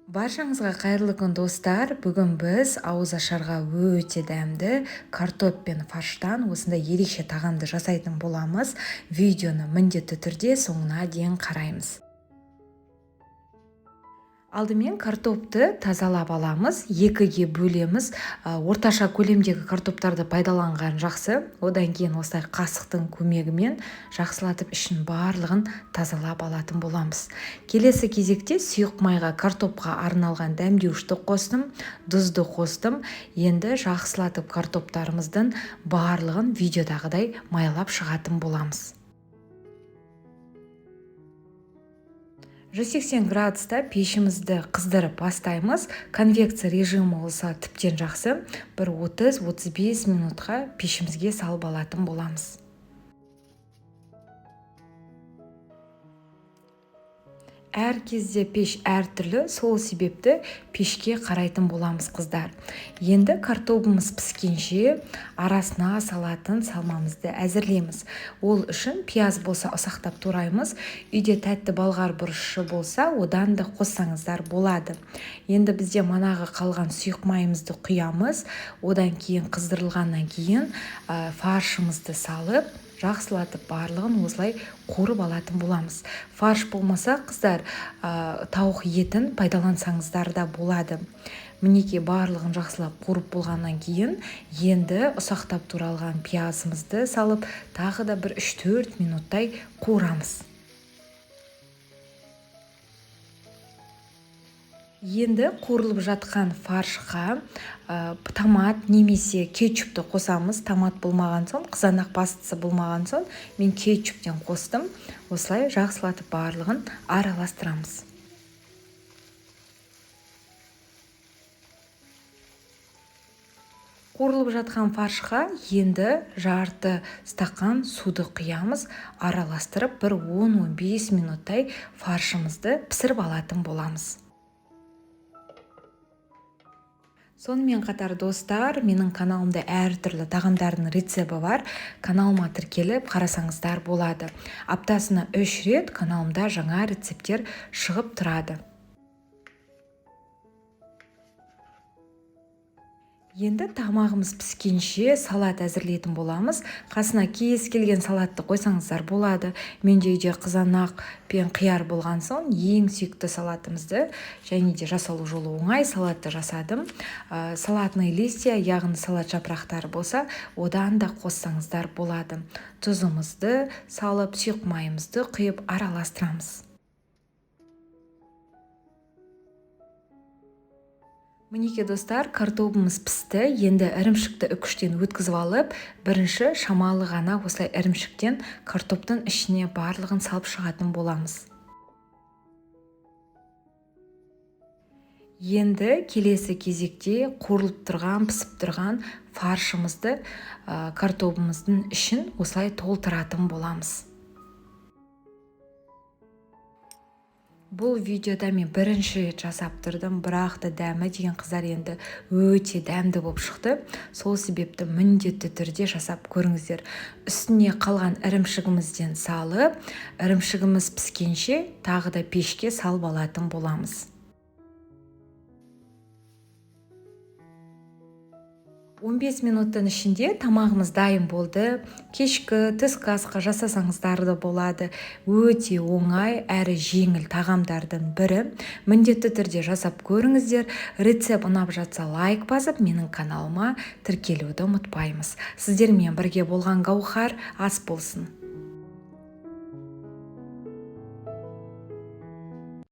Баршаңызға қайырлы күн достар. Бүгін біз ауыз ашарға өте дәмді картоп пен фарштан осындай ерекше тағамды жасайтын боламыз. Видеоны міндетті түрде соңына дейін қараймыз. Алдымен картопты тазалап аламыз, екіге бөлеміз. Орташа көлемдегі картоптарды пайдаланған жақсы. Одан кейін осылай қасықтың көмегімен жақсылатып ішін барлығын тазалап алатын боламыз. Келесі кезекте сұйық майға картопқа арналған дәмдеуішті қостым, тұзды қостым. Енді жақсылатып картоптарымыздың барлығын видеодағыдай майлап шығатын боламыз. 180 градуста пешімізді қыздырып бастаймыз. Конвекция режимі болса тіптен жақсы. Бір 30-35 минутқа пешімізге салып алатын боламыз. Әр кезде пеш әртүрлі, сол себепті пешке қарайтын боламыз қыздар. Енді картопымыз піскенше арасына салатын салмамызды әзірлейміз. Ол үшін пияз болса ұсақтап тураймыз. Үйде тәтті болғар бұрышы болса, одан да қоссаңыздар болады. Енді бізде манағы қалған сұйық майымызды құямыз. Одан кейін қыздырылғаннан кейін фаршымызды салып, жақсылатып барлығын осылай қуырып алатын боламыз. Фарш болмаса, қыздар, тауық етін пайдалансаңыздар да болады. Мінеке барлығын жақсылап қуырып болғаннан кейін, енді ұсақтап туралған пиязымызды салып, тағы да бір 3-4 минуттай қуырамыз. Енді қуырылып жатқан фаршқа томат немесе кетчупты қосамыз. Томат болмаған соң, қызанақ бастысы болмаған соң, мен кетчуптен қостым. Осылай жақсылатып барлығын араластырамыз. Қуырылып жатқан фаршқа енді жарты стақан суды құямыз. Араластырып, бір 10-15 минуттай фаршымызды пісіріп алатын боламыз. Сонымен қатар достар, менің каналымда әртүрлі тағамдардың рецебі бар. Каналыма тіркеліп қарасаңыздар болады. Аптасына 3 рет каналымда жаңа рецептер шығып тұрады. Енді тамағымыз піскенше салат әзірлейтін боламыз. Қасына кез келген салатты қойсаңыздар болады. Менде үйде қызанақ пен қияр болған соң, ең сүйікті салатымызды және де жасалу жолы оңай салатты жасадым. Салатный листья, яғни салат жапырақтары болса, одан да қоссаңыздар болады. Тұзымызды салып, сұйық майымызды құйып араластырамыз. Мінеке достар, картопымыз пісті. Енді ірімшікті үкіштен өткізіп алып, бірінші шамалы ғана осылай ірімшіктен картоптың ішіне барлығын салып шығатын боламыз. Енді келесі кезекте қуырылып тұрған, пісіп тұрған фаршымызды картопымыздың ішін осылай толтыратын боламыз. Бұл видеода мен бірінші рет жасап тұрдым, бірақ та дәмі деген қыздар енді өте дәмді болып шықты. Сол себепті міндетті түрде жасап көріңіздер. Үстіне қалған ірімшігімізден салып, ірімшігіміз піскенше тағы да пешке салып алатын боламыз. 15 минуттың ішінде тамағымыз дайын болды. Кешкі түскі асқа жасасаңыздар да болады. Өте оңай әрі жеңіл тағамдардың бірі. Міндетті түрде жасап көріңіздер. Рецепт ұнап жатса лайк басып, менің каналыма тіркелуді ұмытпаймыз. Сіздермен бірге болған Гаухар ас болсын.